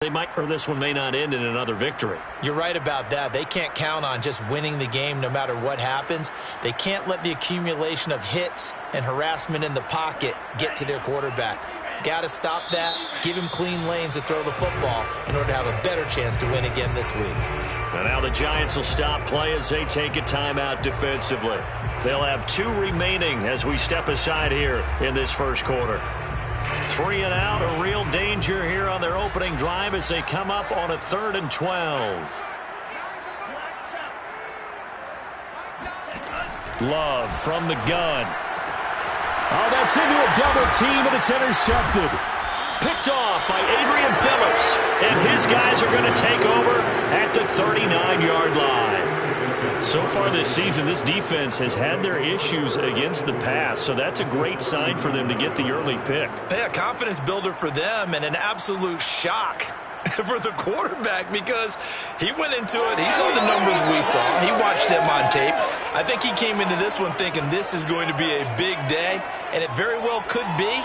This one may not end in another victory. You're right about that. They can't count on just winning the game no matter what happens. They can't let the accumulation of hits and harassment in the pocket get to their quarterback. Got to stop that, give him clean lanes to throw the football in order to have a better chance to win again this week. And now the Giants will stop play as they take a timeout defensively. They'll have 2 remaining as we step aside here in this first quarter. 3 and out, a real danger here on their opening drive as they come up on a 3rd and 12. Love from the gun. Oh, that's into a double team, and it's intercepted. Picked off by Adrian Phillips, and his guys are going to take over at the 39-yard line. So far this season, this defense has had their issues against the pass, so that's a great sign for them to get the early pick. Yeah, confidence builder for them and an absolute shock for the quarterback because he went into it. He saw the numbers we saw. He watched them on tape. I think he came into this one thinking this is going to be a big day, and it very well could be.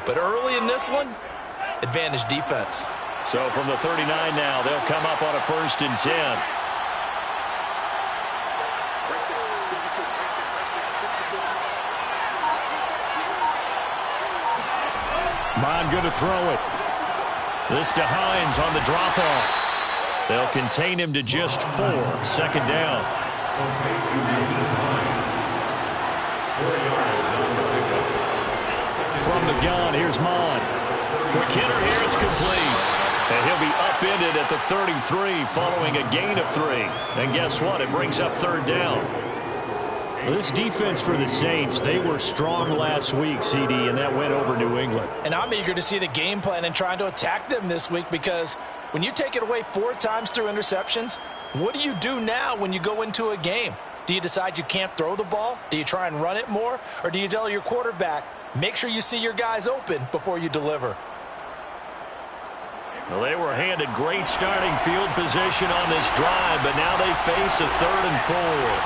But early in this one, advantage defense. So from the 39 now, they'll come up on a 1st and 10. Mon going to throw it. This to Hines on the drop-off. They'll contain him to just 4. 2nd down. From the gun, here's Mon. Quick hitter here, it's complete. And he'll be upended at the 33 following a gain of 3. And guess what? It brings up 3rd down. Well, this defense for the Saints, they were strong last week, CD, and that went over New England. And I'm eager to see the game plan and trying to attack them this week because when you take it away 4 times through interceptions, what do you do now when you go into a game? Do you decide you can't throw the ball? Do you try and run it more? Or do you tell your quarterback, make sure you see your guys open before you deliver? Well, they were handed great starting field position on this drive, but now they face a 3rd and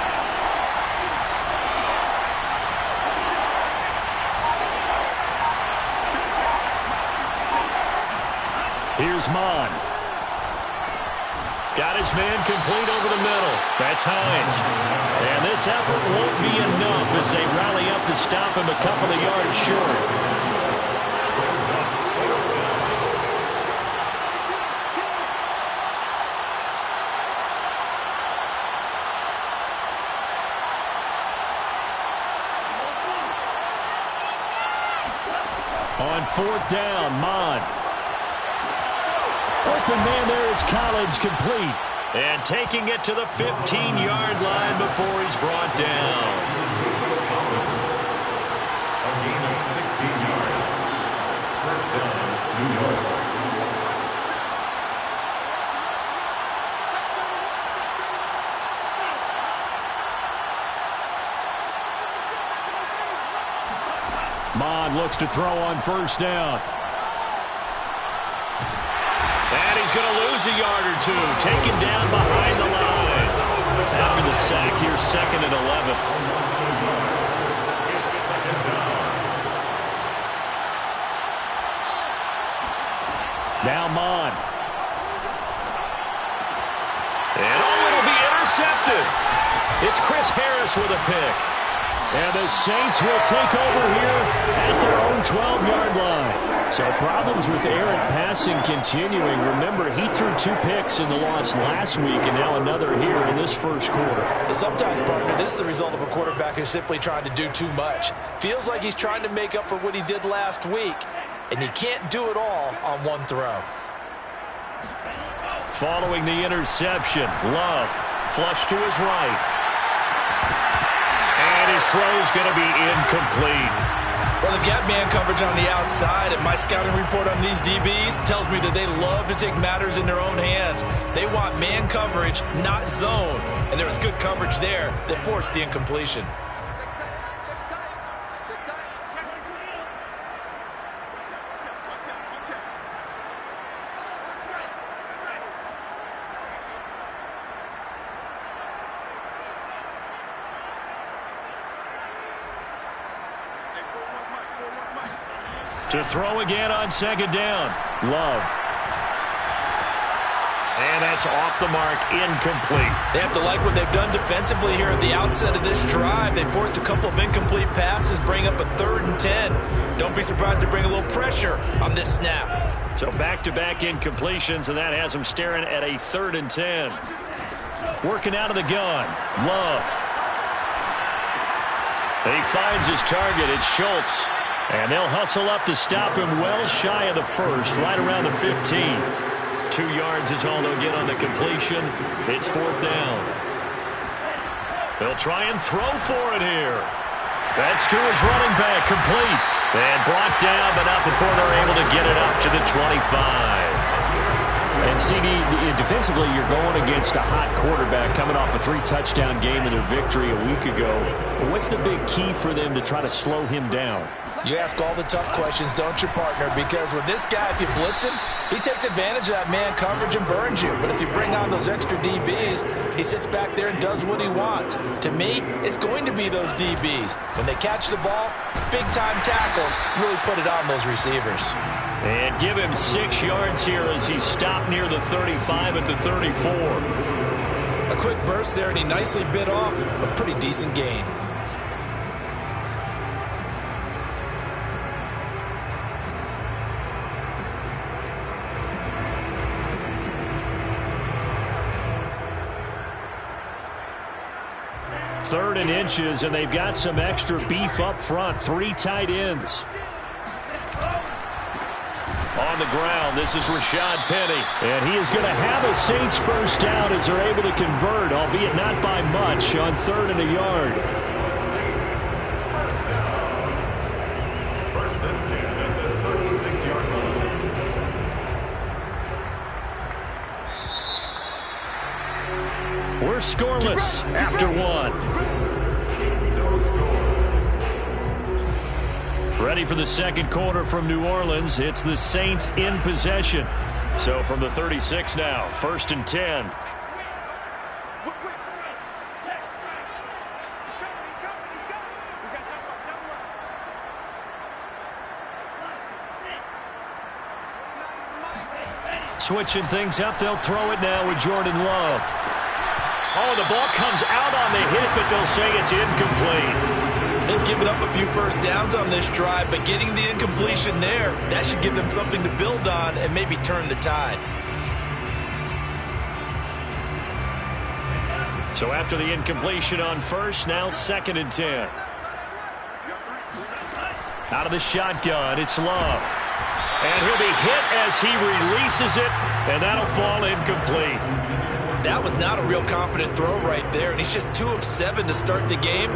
4. Here's Mon. Got his man complete over the middle. That's Hines. And this effort won't be enough as they rally up to stop him a couple of yards short. On 4th down, Mon. Open man there is Collins, complete. And taking it to the 15-yard line before he's brought down. A gain of 16 yards. 1st down, New York. Mon looks to throw on 1st down. And he's going to lose a yard or 2. Taken down behind the line. After the sack, here's 2nd and 11. Now Mon. And it'll be intercepted. It's Chris Harris with a pick. And the Saints will take over here at their own 12-yard line. So problems with errant passing continuing. Remember, he threw 2 picks in the loss last week and now another here in this first quarter. Sometimes, partner, this is the result of a quarterback who's simply trying to do too much. Feels like he's trying to make up for what he did last week, and he can't do it all on one throw. Following the interception, Love flush to his right. And his throw's going to be incomplete. Well, they've got man coverage on the outside, and my scouting report on these DBs tells me that they love to take matters in their own hands. They want man coverage, not zone. And there was good coverage there that forced the incompletion. To throw again on 2nd down. Love. That's off the mark, incomplete. They have to like what they've done defensively here at the outset of this drive. They forced a couple of incomplete passes, bring up a 3rd and 10. Don't be surprised to bring a little pressure on this snap. So back-to-back incompletions, and that has them staring at a 3rd and 10. Working out of the gun, Love. He finds his target. It's Schultz. And they'll hustle up to stop him well shy of the first, right around the 15. 2 yards is all they'll get on the completion. It's 4th down. They'll try and throw for it here. That's to his running back, complete. And brought down, but not before they're able to get it up to the 25. And CD, defensively, you're going against a hot quarterback coming off a 3-touchdown game in their victory a week ago. What's the big key for them to try to slow him down? You ask all the tough questions, don't you, partner? Because with this guy, if you blitz him, he takes advantage of that man coverage and burns you. But if you bring on those extra DBs, he sits back there and does what he wants. To me, it's going to be those DBs. When they catch the ball, big-time tackles really put it on those receivers. And give him 6 yards here as he stopped near the 35 at the 34. A quick burst there, and he nicely bit off a pretty decent gain. Third and inches, and they've got some extra beef up front. 3 tight ends. On the ground, this is Rashad Penny. And he is going to have a Saints first down as they're able to convert, albeit not by much, on 3rd and a yard. First down. 1st and 10 at the 36-yard line. We're scoreless after 1. No score. Ready for the second quarter from New Orleans. It's the Saints in possession. So from the 36 now, 1st and 10. Switching things up, they'll throw it now with Jordan Love. Oh, the ball comes out on the hit, but they'll say it's incomplete. They've given up a few first downs on this drive, but getting the incompletion there, that should give them something to build on and maybe turn the tide. So after the incompletion on 1st, now 2nd and 10. Out of the shotgun, it's Love. And he'll be hit as he releases it, and that'll fall incomplete. That was not a real confident throw right there, and he's just 2 of 7 to start the game.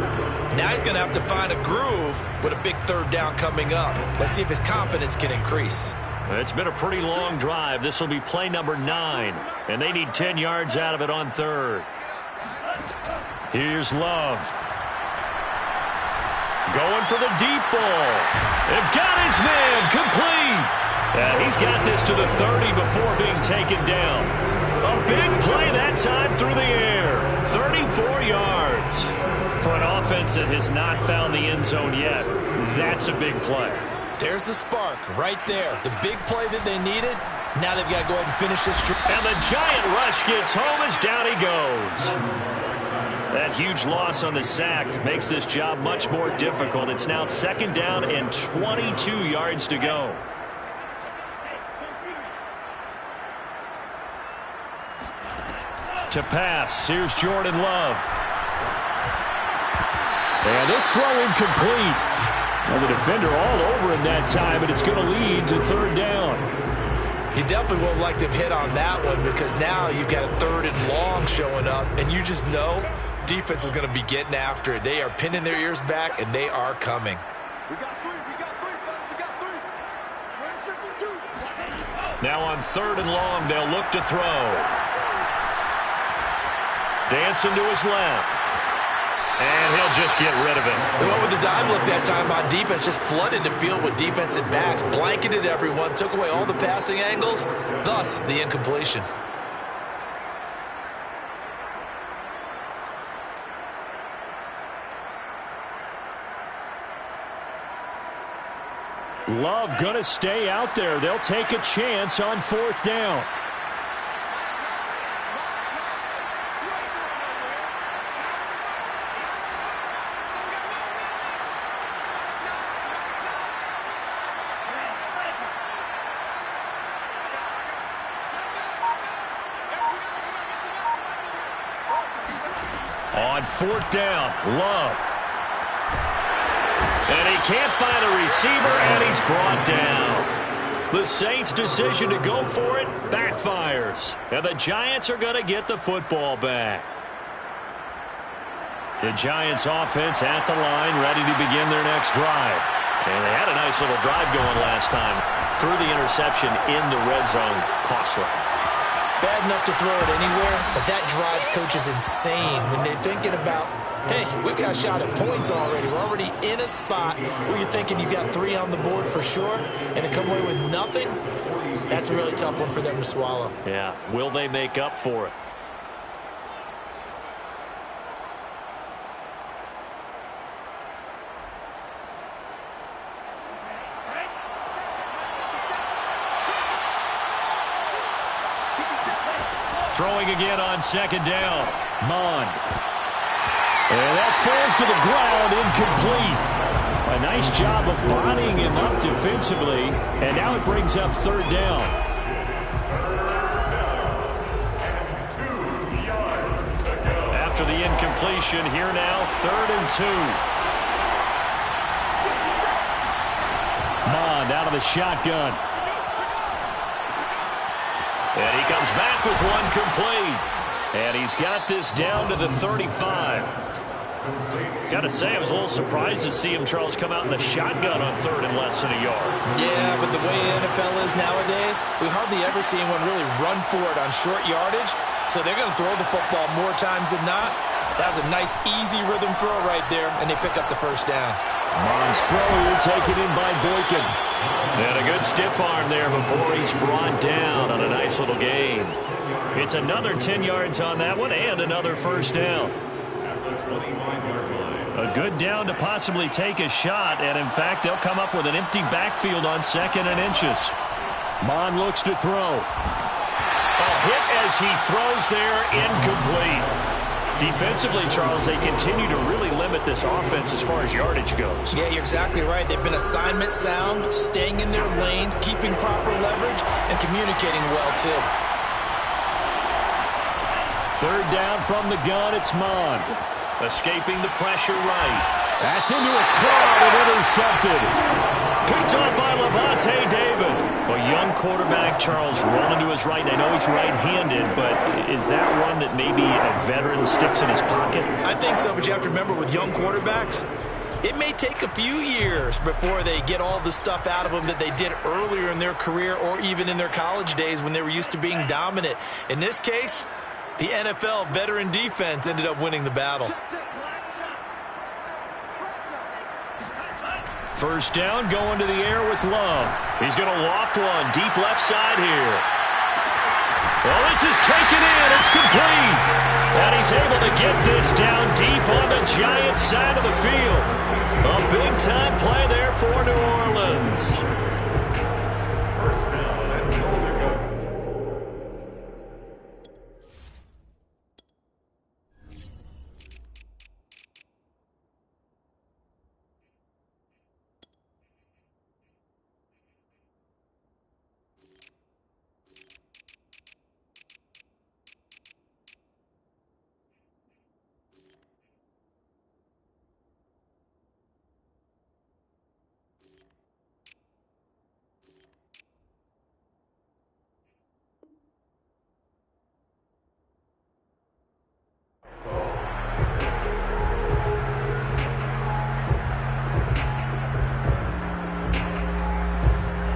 Now he's going to have to find a groove with a big 3rd down coming up. Let's see if his confidence can increase. It's been a pretty long drive. This will be play number 9, and they need 10 yards out of it on 3rd. Here's Love. Going for the deep ball. They've got his man complete. And he's got this to the 30 before being taken down. A big play that time through the air. 34 yards. For an offense that has not found the end zone yet, that's a big play. There's the spark right there. The big play that they needed. Now they've got to go ahead and finish this. And the giant rush gets home as down he goes. That huge loss on the sack makes this job much more difficult. It's now 2nd down and 22 yards to go. To pass, here's Jordan Love. And this throw incomplete. Well, the defender all over him that time, and it's going to lead to 3rd down. You definitely would like to have hit on that one because now you've got a 3rd and long showing up, and you just know defense is going to be getting after it. They are pinning their ears back, and they are coming. We got 3. We got 3, fellas. We got 3. Where's 52? Now on 3rd and long, they'll look to throw. Dancing to his left. And he'll just get rid of it. They went with the dive look that time on defense, just flooded the field with defensive backs, blanketed everyone, took away all the passing angles, thus the incompletion. Love going to stay out there. They'll take a chance on 4th down. On fourth down, Love. And he can't find a receiver, and he's brought down. The Saints' decision to go for it backfires. And the Giants are going to get the football back. The Giants offense at the line, ready to begin their next drive. And they had a nice little drive going last time. Threw the interception in the red zone. Costly. Bad enough to throw it anywhere, but that drives coaches insane when they're thinking about, hey, we got a shot at points already. We're already in a spot where you're thinking you got 3 on the board for sure, and to come away with nothing, that's a really tough one for them to swallow. Yeah, will they make up for it? Throwing again on second down. Mon. And that falls to the ground, incomplete. A nice job of bodying him up defensively, and now it brings up third down. After the incompletion, here now, 3rd and 2. Mon out of the shotgun. And he comes back with one complete. And he's got this down to the 35. Got to say, I was a little surprised to see him, Charles, come out in the shotgun on 3rd and less than a yard. Yeah, but the way NFL is nowadays, we hardly ever see anyone really run for it on short yardage. So they're going to throw the football more times than not. That was a nice, easy rhythm throw right there, and they pick up the first down. Mon's throw here taken in by Boykin. And a good stiff arm there before he's brought down on a nice little gain. It's another 10 yards on that one and another first down. A good down to possibly take a shot, and in fact, they'll come up with an empty backfield on 2nd and inches. Mon looks to throw. A hit as he throws there, incomplete. Defensively, Charles, they continue to really limit this offense as far as yardage goes. Yeah, you're exactly right. They've been assignment sound, staying in their lanes, keeping proper leverage, and communicating well, too. 3rd down from the gun, it's Mon. Escaping the pressure right. That's into a crowd and intercepted. Picked off by Levante David. A young quarterback, Charles, rolling to his right. I know he's right-handed, but is that one that maybe a veteran sticks in his pocket? I think so, but you have to remember with young quarterbacks, it may take a few years before they get all the stuff out of them that they did earlier in their career or even in their college days when they were used to being dominant. In this case, the NFL veteran defense ended up winning the battle. First down, going to the air with Love. He's going to loft one deep left side here. Well, this is taken in. It's complete. And he's able to get this down deep on the Giants side of the field. A big-time play there for New Orleans. First down and goal to go.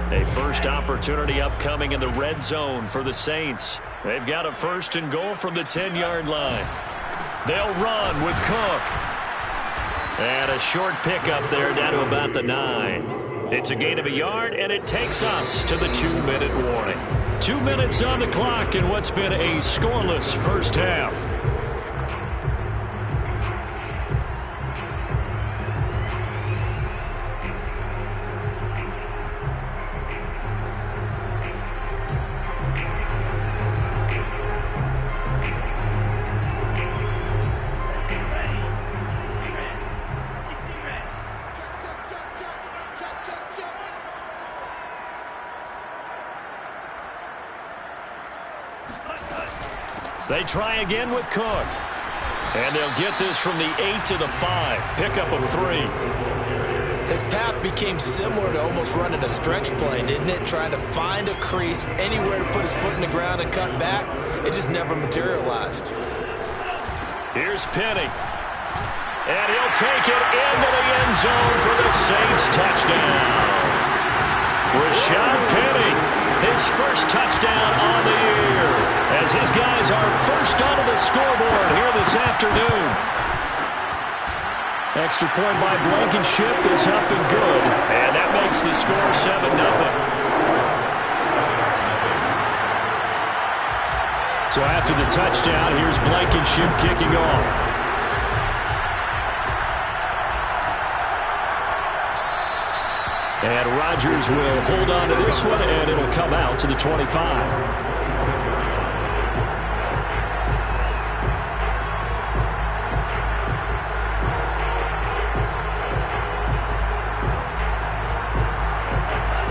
A first opportunity upcoming in the red zone for the Saints. They've got a 1st and goal from the 10-yard line. They'll run with Cook. And a short pickup there down to about the 9. It's a gain of a yard, and it takes us to the 2-minute warning. 2 minutes on the clock in what's been a scoreless first half. They try again with Cook. And they'll get this from the 8 to the 5. Pickup of 3. His path became similar to almost running a stretch play, didn't it? Trying to find a crease, anywhere to put his foot in the ground and cut back. It just never materialized. Here's Penny. And he'll take it into the end zone for the Saints touchdown. Rashad Penny, his first touchdown on the year, as his guys are first onto the scoreboard here this afternoon. Extra point by Blankenship is up and good. And that makes the score 7-0. So after the touchdown, here's Blankenship kicking off. And Rodgers will hold on to this one, and it'll come out to the 25.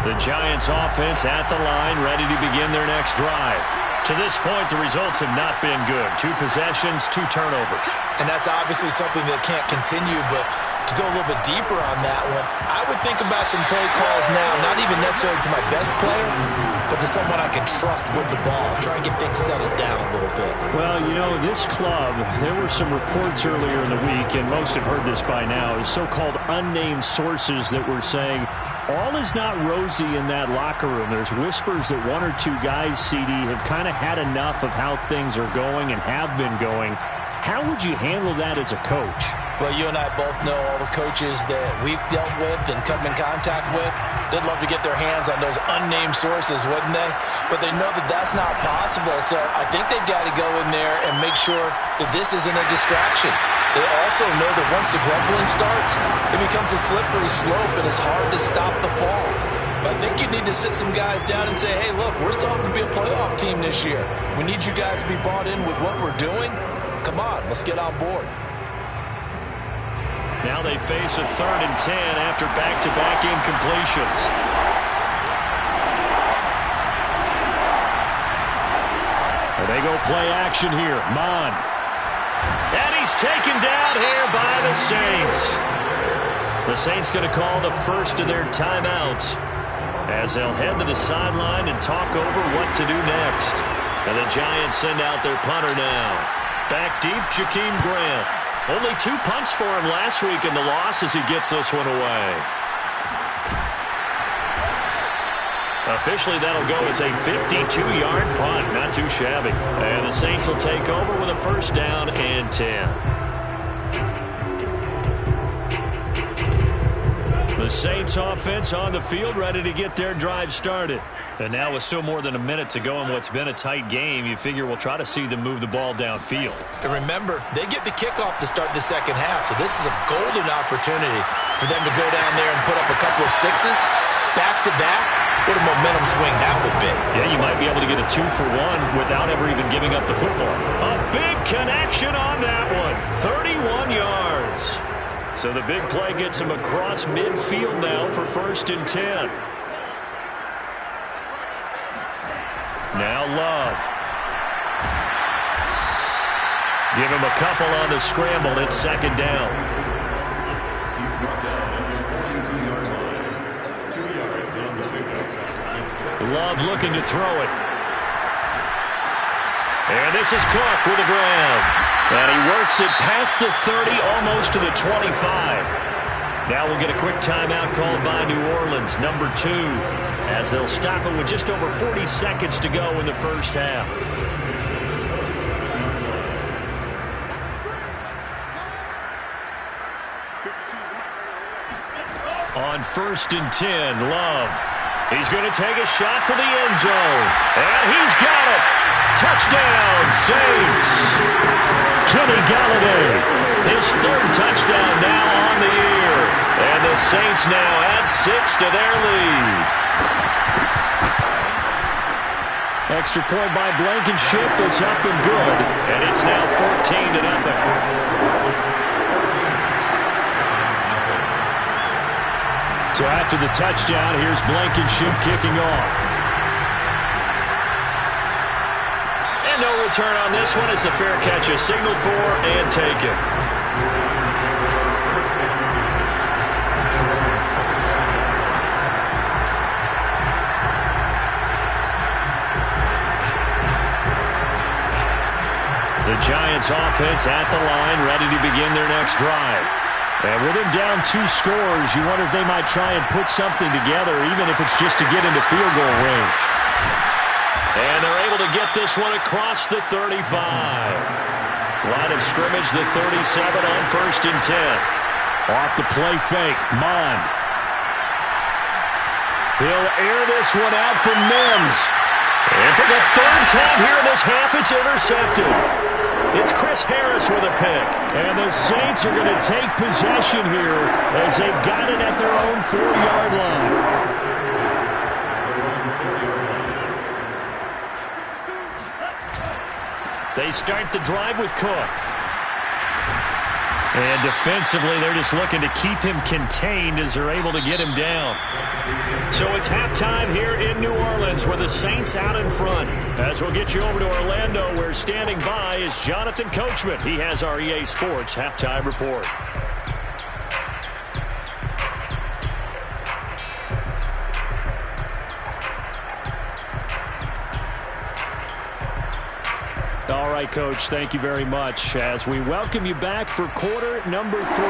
The Giants offense at the line, ready to begin their next drive. To this point, the results have not been good. 2 possessions, 2 turnovers. And that's obviously something that can't continue, but to go a little bit deeper on that one, I would think about some play calls now, not even necessarily to my best player, but to someone I can trust with the ball. Try and get things settled down a little bit. Well, you know, this club, there were some reports earlier in the week, and most have heard this by now, is so-called unnamed sources that were saying all is not rosy in that locker room. There's whispers that 1 or 2 guys, CD, have kind of had enough of how things are going and have been going. How would you handle that as a coach? Well, you and I both know all the coaches that we've dealt with and come in contact with. They'd love to get their hands on those unnamed sources, wouldn't they? But they know that that's not possible, so I think they've got to go in there and make sure that this isn't a distraction. They also know that once the grumbling starts, it becomes a slippery slope and it's hard to stop the fall. But I think you need to sit some guys down and say, hey, look, we're still hoping to be a playoff team this year. We need you guys to be bought in with what we're doing. Come on, let's get on board. Now they face a 3rd and 10 after back-to-back incompletions. And they go play action here. Mon. And he's taken down here by the Saints. The Saints going to call the first of their timeouts as they'll head to the sideline and talk over what to do next. And the Giants send out their punter now. Back deep, Jakeem Grant. Only 2 punts for him last week in the loss as he gets this one away. Officially, that'll go as a 52-yard punt. Not too shabby. And the Saints will take over with a 1st down and 10. The Saints offense on the field, ready to get their drive started. And now with still more than a minute to go in what's been a tight game, you figure we'll try to see them move the ball downfield. And remember, they get the kickoff to start the second half, so this is a golden opportunity for them to go down there and put up a couple of 6s back-to-back. What a momentum swing that would be. Yeah, you might be able to get a 2-for-1 without ever even giving up the football. A big connection on that one. 31 yards. So the big play gets him across midfield now for 1st and 10. Now Love. Give him a couple on the scramble. It's 2nd down. He's brought down at the 22-yard line. 2 yards on the pickup. Love looking to throw it. And this is Cook with the grab. And he works it past the 30, almost to the 25. Now we'll get a quick timeout called by New Orleans, number 2, as they'll stop it with just over 40 seconds to go in the first half. On 1st and 10, Love. He's going to take a shot for the end zone. And he's got it. Touchdown, Saints. Kenny Galladay. His 3rd touchdown now on the year. And the Saints now add 6 to their lead. Extra point by Blankenship is up and good. And it's now 14-0. So after the touchdown, here's Blankenship kicking off. And no return on this one as the fair catch is signaled for and taken. The Giants offense at the line, ready to begin their next drive. And with him down 2 scores, you wonder if they might try and put something together, even if it's just to get into field goal range. And they're able to get this one across the 35. Line of scrimmage, the 37 on 1st and 10. Off the play fake, Mond. He'll air this one out for Mims. And for the 3rd time here in this half, it's intercepted. It's Chris Harris with a pick. And the Saints are going to take possession here as they've got it at their own 4-yard line. They start the drive with Cook. And defensively, they're just looking to keep him contained as they're able to get him down. So it's halftime here in New Orleans with the Saints out in front. As we'll get you over to Orlando, where standing by is Jonathan Coachman. He has our EA Sports halftime report. All right, Coach, thank you very much as we welcome you back for quarter number 3.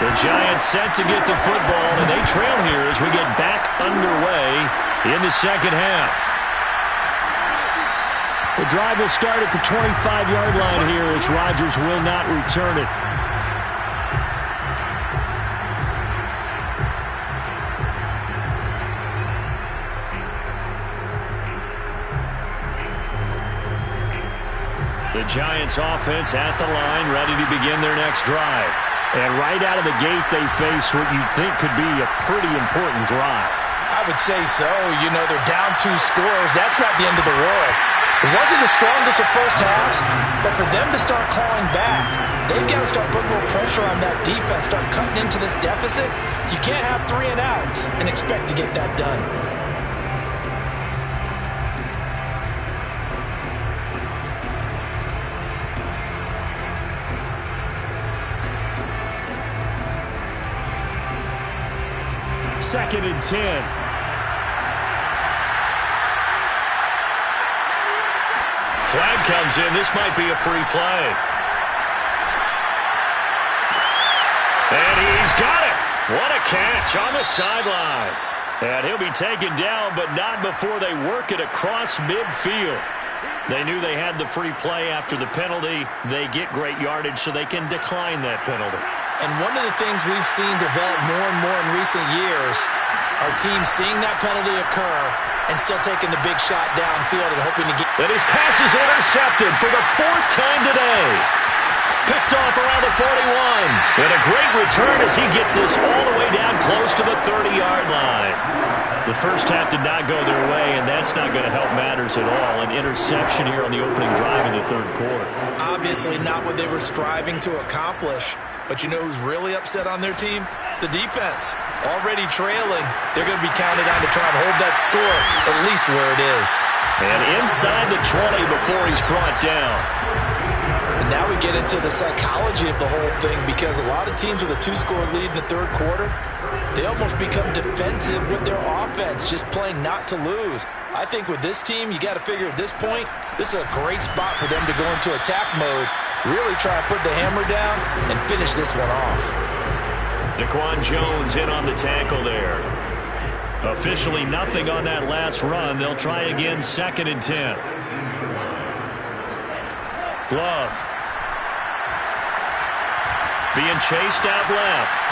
The Giants set to get the football, and they trail here as we get back underway in the second half. The drive will start at the 25-yard line here as Rodgers will not return it. The Giants offense at the line, ready to begin their next drive. And right out of the gate, they face what you think could be a pretty important drive. I would say so. You know, they're down 2 scores. That's not the end of the world. It wasn't the strongest of first halves, but for them to start clawing back, they've got to start putting a little pressure on that defense, start cutting into this deficit. You can't have 3 and outs and expect to get that done. Second and 10. Flag comes in. This might be a free play. And he's got it. What a catch on the sideline. And he'll be taken down, but not before they work it across midfield. They knew they had the free play after the penalty. They get great yardage, so they can decline that penalty. And one of the things we've seen develop more and more in recent years are teams seeing that penalty occur and still taking the big shot downfield and hoping to get... And his pass is intercepted for the 4th time today. Picked off around the 41. And a great return as he gets this all the way down close to the 30-yard line. The first half did not go their way, and that's not going to help matters at all. An interception here on the opening drive in the 3rd quarter. Obviously not what they were striving to accomplish. But you know who's really upset on their team? The defense. Already trailing. They're going to be counted on to try and hold that score at least where it is. And inside the 20 before he's brought down. And now we get into the psychology of the whole thing, because a lot of teams with a 2-score lead in the 3rd quarter, they almost become defensive with their offense, just playing not to lose. I think with this team, you got to figure at this point, this is a great spot for them to go into attack mode, really try to put the hammer down and finish this one off. Daquan Jones in on the tackle there. Officially nothing on that last run. They'll try again, 2nd and 10. Love. Being chased out left.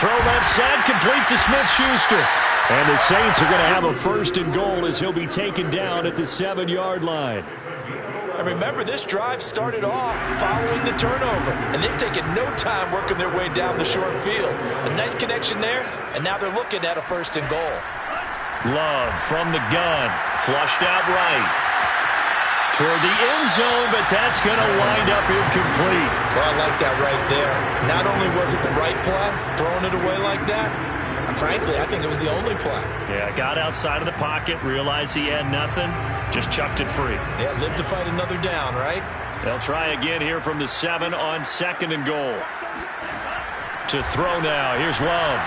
Throw left side, complete to Smith-Schuster. And the Saints are going to have a 1st and goal as he'll be taken down at the 7-yard line. And remember, this drive started off following the turnover, and they've taken no time working their way down the short field. A nice connection there, and now they're looking at a 1st and goal. Love from the gun, flushed out right. Toward the end zone, but that's going to wind up incomplete. Well, I like that right there. Not only was it the right play, throwing it away like that, Frankly, I think it was the only play. Yeah, got outside of the pocket, realized he had nothing, just chucked it free. Yeah, live to fight another down, right? They'll try again here from the 7 on 2nd and goal. To throw now. Here's Love.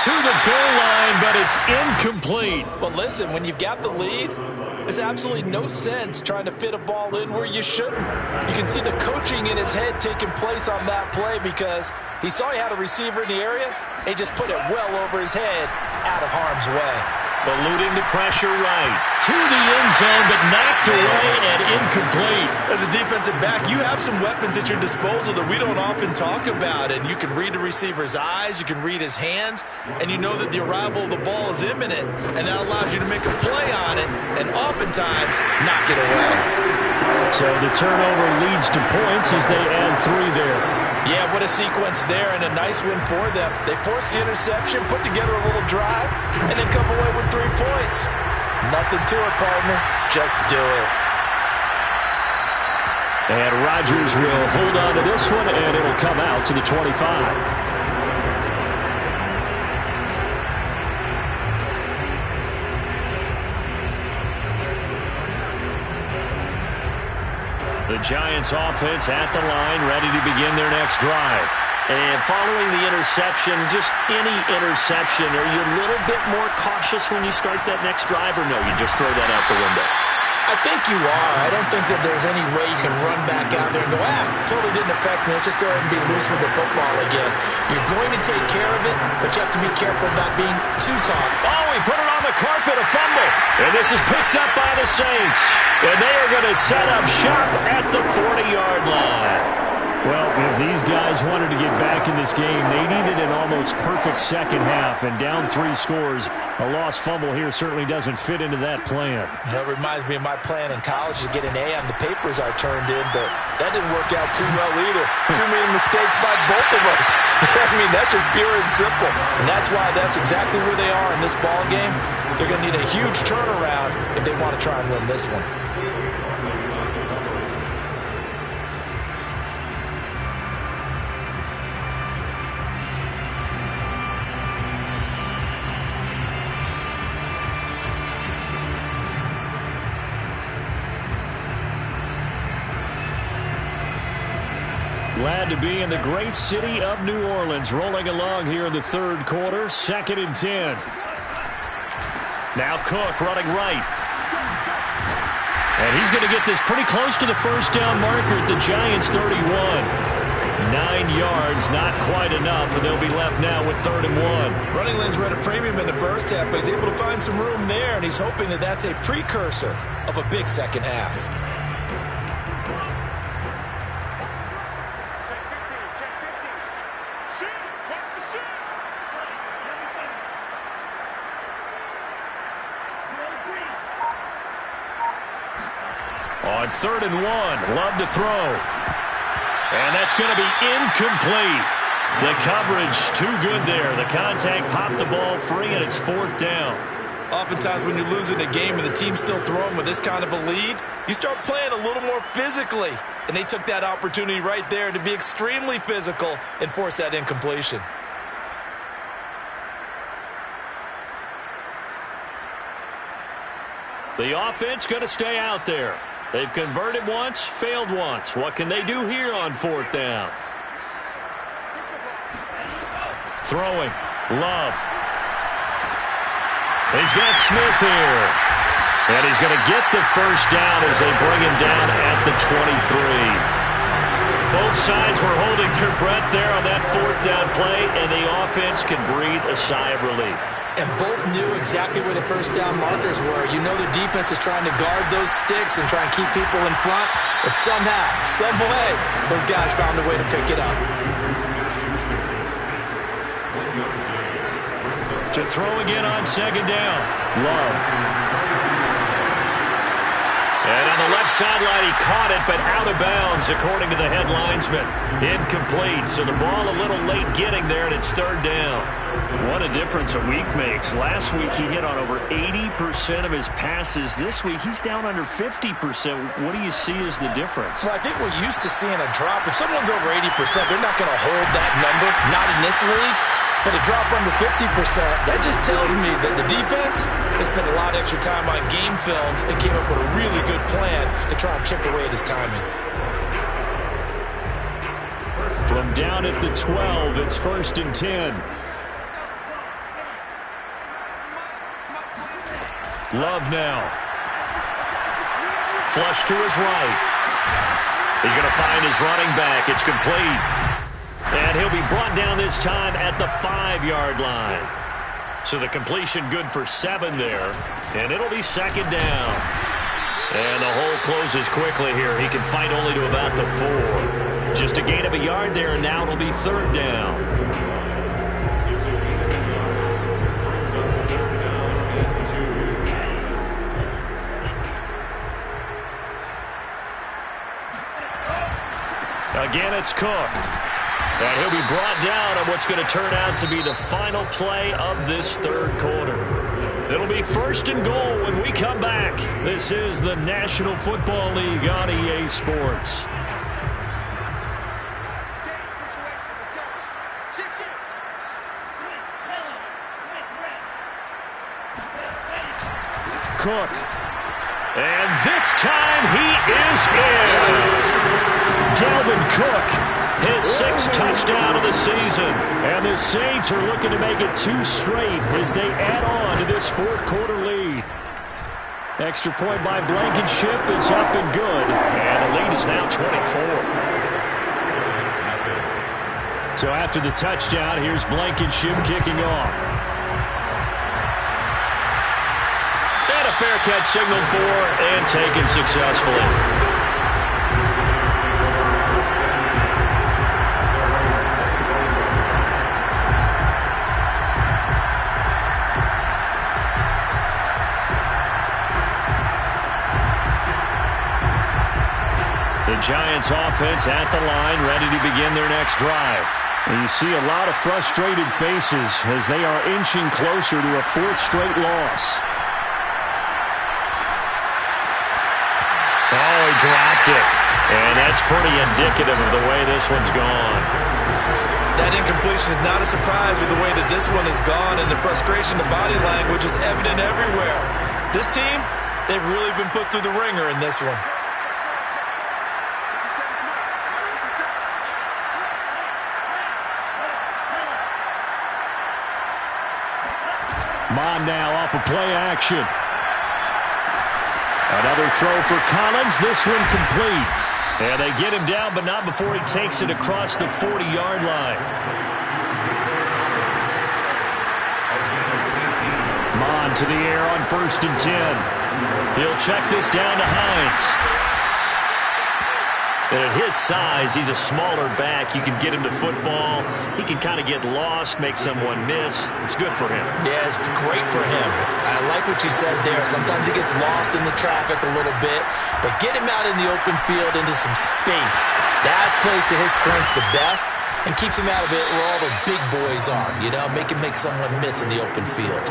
To the goal line, but it's incomplete. Well, listen, when you've got the lead, there's absolutely no sense trying to fit a ball in where you shouldn't. You can see the coaching in his head taking place on that play because he saw he had a receiver in the area. He just put it well over his head out of harm's way. Eluding the pressure right. To the end zone, but knocked away and incomplete. As a defensive back, you have some weapons at your disposal that we don't often talk about. And you can read the receiver's eyes, you can read his hands, and you know that the arrival of the ball is imminent. And that allows you to make a play on it and oftentimes knock it away. So the turnover leads to points as they add 3 there. Yeah, what a sequence there, and a nice win for them. They forced the interception, put together a little drive, and then come away with 3 points. Nothing to it, partner. Just do it. And Rodgers will hold on to this one, and it'll come out to the 25. The Giants offense at the line, ready to begin their next drive. And following the interception, just any interception, are you a little bit more cautious when you start that next drive, or no, you just throw that out the window? I think you are. I don't think that there's any way you can run back out there and go, totally didn't affect me. Let's just go ahead and be loose with the football again. You're going to take care of it, but you have to be careful about being too caught. Oh, he put it on the carpet, a fumble. And this is picked up by the Saints. And they are going to set up shop at the 40-yard line. Well, if these guys wanted to get back in this game, they needed an almost perfect second half, and down 3 scores. A lost fumble here certainly doesn't fit into that plan. That reminds me of my plan in college to get an A on the papers I turned in, but that didn't work out too well either. Too many mistakes by both of us. I mean, that's just pure and simple. And that's why that's exactly where they are in this ball game. They're going to need a huge turnaround if they want to try and win this one. Glad to be in the great city of New Orleans, rolling along here in the 3rd quarter, 2nd and 10. Now Cook running right. And he's going to get this pretty close to the first down marker at the Giants' 31. 9 yards, not quite enough, and they'll be left now with 3rd and 1. Running lanes were at a premium in the first half, but he's able to find some room there, and he's hoping that that's a precursor of a big second half. On 3rd and 1, Love to throw. And that's going to be incomplete. The coverage too good there. The contact popped the ball free, and it's 4th down. Oftentimes when you're losing a game and the team's still throwing with this kind of a lead, you start playing a little more physically. And they took that opportunity right there to be extremely physical and force that incompletion. The offense going to stay out there. They've converted once, failed once. What can they do here on 4th down? Throwing. Love. He's got Smith here. And he's going to get the first down as they bring him down at the 23. Both sides were holding their breath there on that 4th down play, and the offense can breathe a sigh of relief. And both knew exactly where the first down markers were. You know the defense is trying to guard those sticks and try and keep people in front. But somehow, some way, those guys found a way to pick it up. To throw again on 2nd down. Love. And on the left sideline, he caught it, but out of bounds, according to the head linesman. Incomplete, so the ball a little late getting there, and it's third down. What a difference a week makes. Last week, he hit on over 80% of his passes. This week, he's down under 50%. What do you see as the difference? Well, I think we're used to seeing a drop. If someone's over 80%, they're not going to hold that number, not in this league. But a drop under 50%, that just tells me that the defense has spent a lot of extra time on game films and came up with a really good plan to try and chip away at his timing. From down at the 12, it's 1st and 10. Love now. Flush to his right. He's going to find his running back. It's complete. And he'll be brought down this time at the 5-yard line. So the completion good for 7 there. And it'll be 2nd down. And the hole closes quickly here. He can fight only to about the 4. Just a gain of a yard there, and now it'll be 3rd down. Again, it's Cook. And he'll be brought down on what's going to turn out to be the final play of this 3rd quarter. It'll be 1st and goal when we come back. This is the National Football League on EA Sports. Cook. And this time he is in. Dalvin Cook, his 6th touchdown of the season. And the Saints are looking to make it 2 straight as they add on to this 4th quarter lead. Extra point by Blankenship is up and good. And the lead is now 24. So after the touchdown, here's Blankenship kicking off. And a fair catch signaled for and taken successfully. The Giants offense at the line, ready to begin their next drive. And you see a lot of frustrated faces as they are inching closer to a 4th straight loss. Oh, he dropped it. And that's pretty indicative of the way this one's gone. That incompletion is not a surprise with the way that this one has gone, and the frustration, the body language is evident everywhere. This team, they've really been put through the ringer in this one. Mon now off of play action. Another throw for Collins. This one complete. And they get him down, but not before he takes it across the 40-yard line. Mon to the air on 1st and 10. He'll check this down to Hines. And at his size, he's a smaller back. You can get him to football. He can kind of get lost, make someone miss. It's good for him. Yeah, it's great for him. I like what you said there. Sometimes he gets lost in the traffic a little bit, but get him out in the open field into some space. That plays to his strengths the best and keeps him out of it where all the big boys are, you know, make him make someone miss in the open field.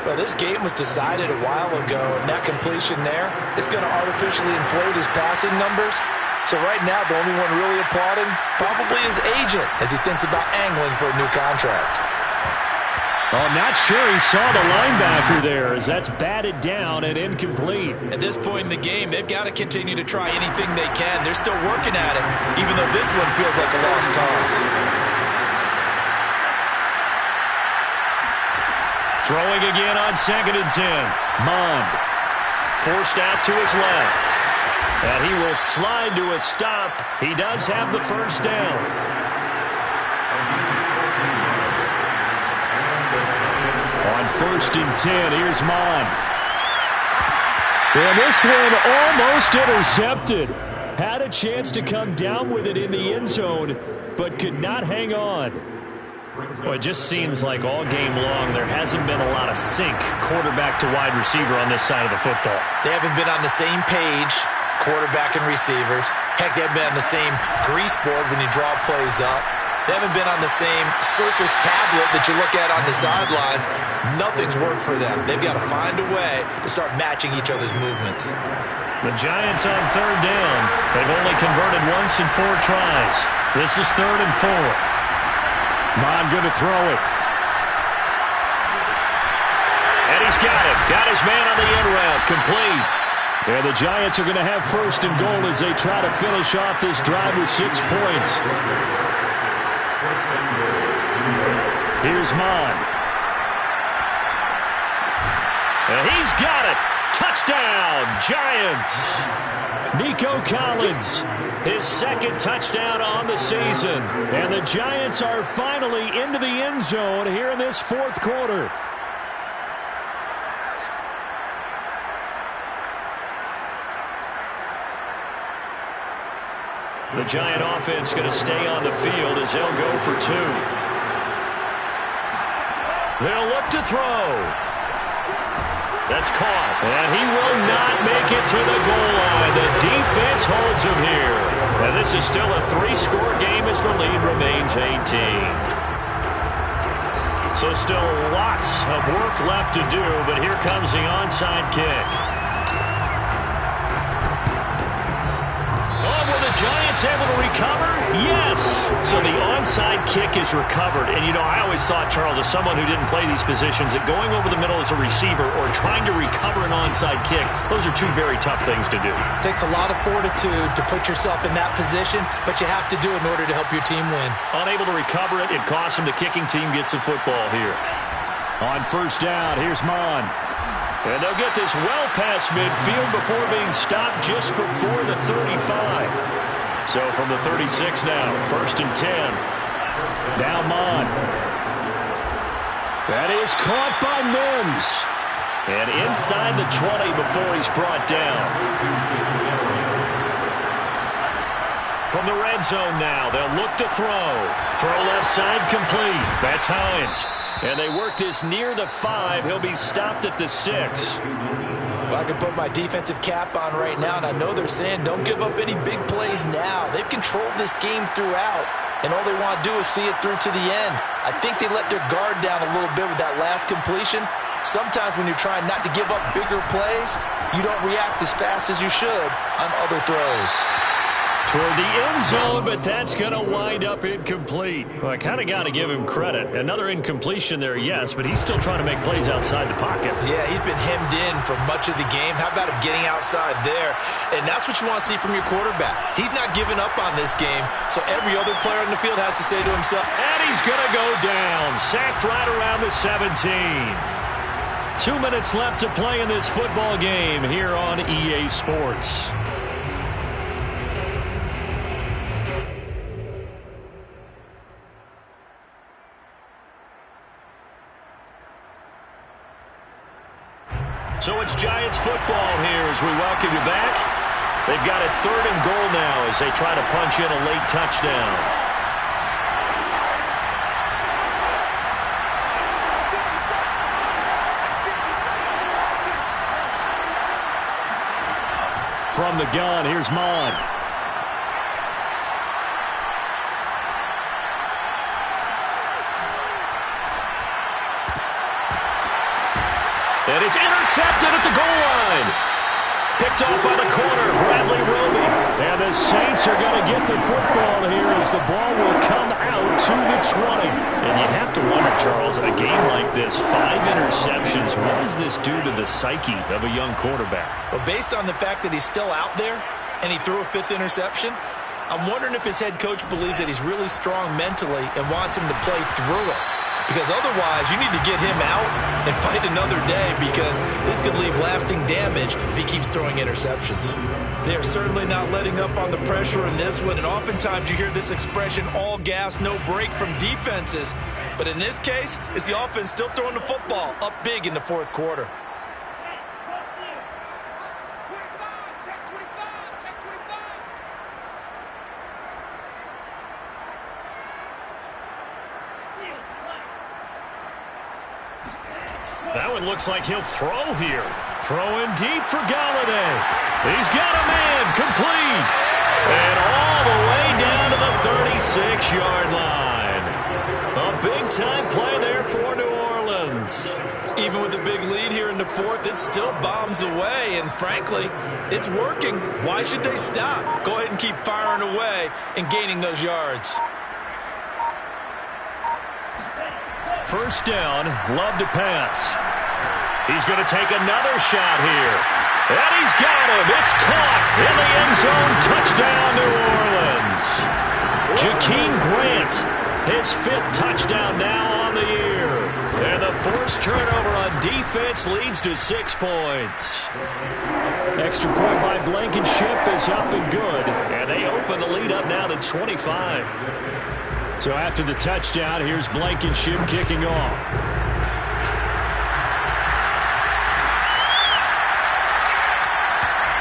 Well, this game was decided a while ago, and that completion there is going to artificially inflate his passing numbers. So right now, the only one really applauding probably his agent as he thinks about angling for a new contract. Oh, I'm not sure he saw the linebacker there as that's batted down and incomplete. At this point in the game, they've got to continue to try anything they can. They're still working at it, even though this one feels like a lost cause. Throwing again on 2nd and 10. Mond forced out to his left. And he will slide to a stop. He does have the 1st down. On 1st and 10, here's Mond. And this one almost intercepted. Had a chance to come down with it in the end zone, but could not hang on. Well, it just seems like all game long there hasn't been a lot of sync quarterback to wide receiver on this side of the football. They haven't been on the same page, quarterback and receivers. Heck, they haven't been on the same grease board when you draw plays up. They haven't been on the same surface tablet that you look at on the sidelines. Nothing's worked for them. They've got to find a way to start matching each other's movements. The Giants on third down. They've only converted once in 4 tries. This is 3rd and 4. Mon going to throw it. And he's got it. Got his man on the end route. Complete. And the Giants are going to have 1st and goal as they try to finish off this drive with 6 points. Here's Mon. And he's got it. Touchdown, Giants. Nico Collins, his 2nd touchdown on the season. And the Giants are finally into the end zone here in this 4th quarter. The Giant offense going to stay on the field as they'll go for 2. They'll look to throw. That's caught. And he will not make it to the goal line. The defense holds him here. And this is still a 3-score game as the lead remains 18. So still lots of work left to do, but here comes the onside kick. Giants able to recover? Yes. So the onside kick is recovered. And, you know, I always thought, Charles, as someone who didn't play these positions, that going over the middle as a receiver or trying to recover an onside kick, those are 2 very tough things to do. It takes a lot of fortitude to put yourself in that position, but you have to do it in order to help your team win. Unable to recover it, it costs them. The kicking team gets the football here. On 1st down, here's Mon. And they'll get this well past midfield before being stopped just before the 35. So from the 36 now, 1st and 10. Now Mon. That is caught by Mims. And inside the 20 before he's brought down. From the red zone now, they'll look to throw. Throw left side complete. That's Hines. And they work this near the 5. He'll be stopped at the 6. Well, I can put my defensive cap on right now, and I know they're saying don't give up any big plays now. They've controlled this game throughout, and all they want to do is see it through to the end. I think they let their guard down a little bit with that last completion. Sometimes when you're trying not to give up bigger plays, you don't react as fast as you should on other throws. Toward the end zone, but that's going to wind up incomplete. Well, I kind of got to give him credit. Another incompletion there, yes, but he's still trying to make plays outside the pocket. Yeah, he's been hemmed in for much of the game. How about him getting outside there? And that's what you want to see from your quarterback. He's not giving up on this game, so every other player on the field has to say to himself, and he's going to go down. Sacked right around the 17. 2 minutes left to play in this football game here on EA Sports. So it's Giants football here as we welcome you back. They've got it 3rd and goal now as they try to punch in a late touchdown. From the gun, here's Mon. And it's intercepted at the goal line. Picked off by the corner, Bradley Roby. And the Saints are going to get the football here as the ball will come out to the 20. And you have to wonder, Charles, a game like this, 5 interceptions, what does this do to the psyche of a young quarterback? Well, based on the fact that he's still out there and he threw a 5th interception, I'm wondering if his head coach believes that he's really strong mentally and wants him to play through it. Because otherwise, you need to get him out and fight another day because this could leave lasting damage if he keeps throwing interceptions. They are certainly not letting up on the pressure in this one, and oftentimes you hear this expression, all gas, no break from defenses. But in this case, it's the offense still throwing the football up big in the 4th quarter. That one looks like he'll throw here. Throwing deep for Galladay. He's got a man, complete. And all the way down to the 36-yard line. A big-time play there for New Orleans. Even with a big lead here in the fourth, it still bombs away. And frankly, it's working. Why should they stop? Go ahead and keep firing away and gaining those yards. First down, Love to pass. He's going to take another shot here. And he's got him. It's caught in the end zone. Touchdown, New Orleans. Jakeem Grant, his 5th touchdown now on the year. And the forced turnover on defense leads to 6 points. Extra point by Blankenship is up and good. And they open the lead up now to 25. So after the touchdown, here's Blankenship kicking off.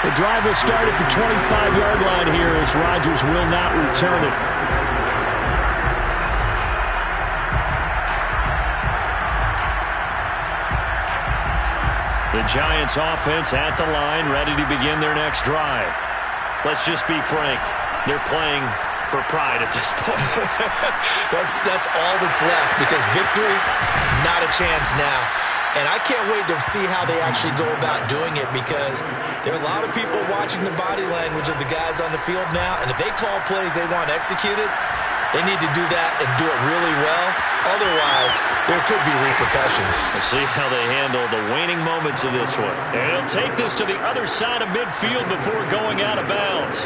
The drive will start at the 25-yard line here as Rodgers will not return it. The Giants offense at the line, ready to begin their next drive. Let's just be frank. They're playing for pride at this point. That's all that's left, because victory, not a chance now. And I can't wait to see how they actually go about doing it, because there are a lot of people watching the body language of the guys on the field now, and if they call plays they want executed, they need to do that and do it really well. Otherwise, there could be repercussions. We'll see how they handle the waning moments of this one. And he'll take this to the other side of midfield before going out of bounds.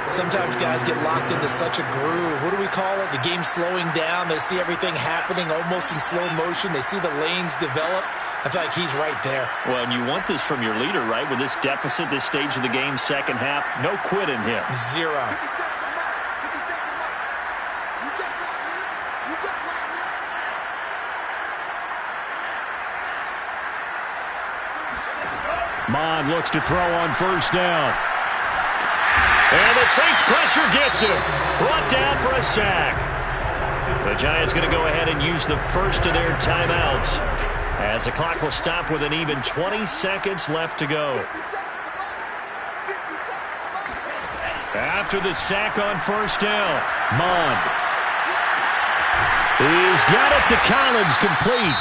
Sometimes guys get locked into such a groove. What do we call it? The game slowing down. They see everything happening almost in slow motion. They see the lanes develop. I feel like he's right there. Well, and you want this from your leader, right? With this deficit, this stage of the game, second half, no quit in him. Zero. Mond looks to throw on first down. And the Saints pressure gets him. Brought down for a sack. The Giants going to go ahead and use the first of their timeouts, as the clock will stop with an even 20 seconds left to go. After the sack on first down, Mond. He's got it to Collins, complete.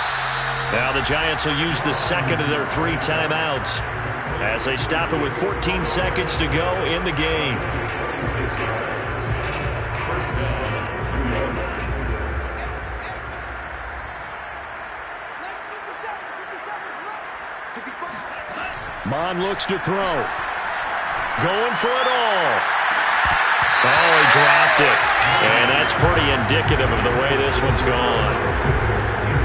Now the Giants will use the second of their 3 timeouts as they stop it with 14 seconds to go in the game. Mond looks to throw. Going for it all. Oh, he dropped it. And that's pretty indicative of the way this one's gone.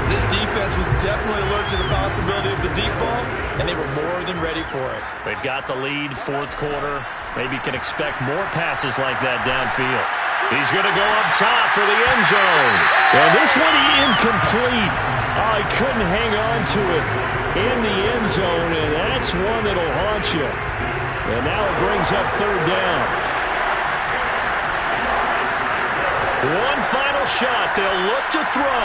This defense was definitely alert to the possibility of the deep ball, and they were more than ready for it. They've got the lead, fourth quarter. Maybe can expect more passes like that downfield. He's going to go up top for the end zone. And this one incomplete. Oh, he couldn't hang on to it in the end zone, and that's one that'll haunt you. And now it brings up third down. One final shot. They'll look to throw.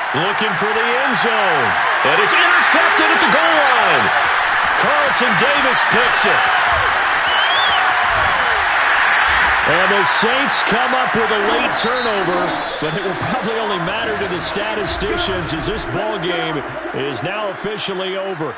Looking for the end zone. And it's intercepted at the goal line. Carlton Davis picks it. And the Saints come up with a late turnover, but it will probably only matter to the statisticians as this ball game is now officially over.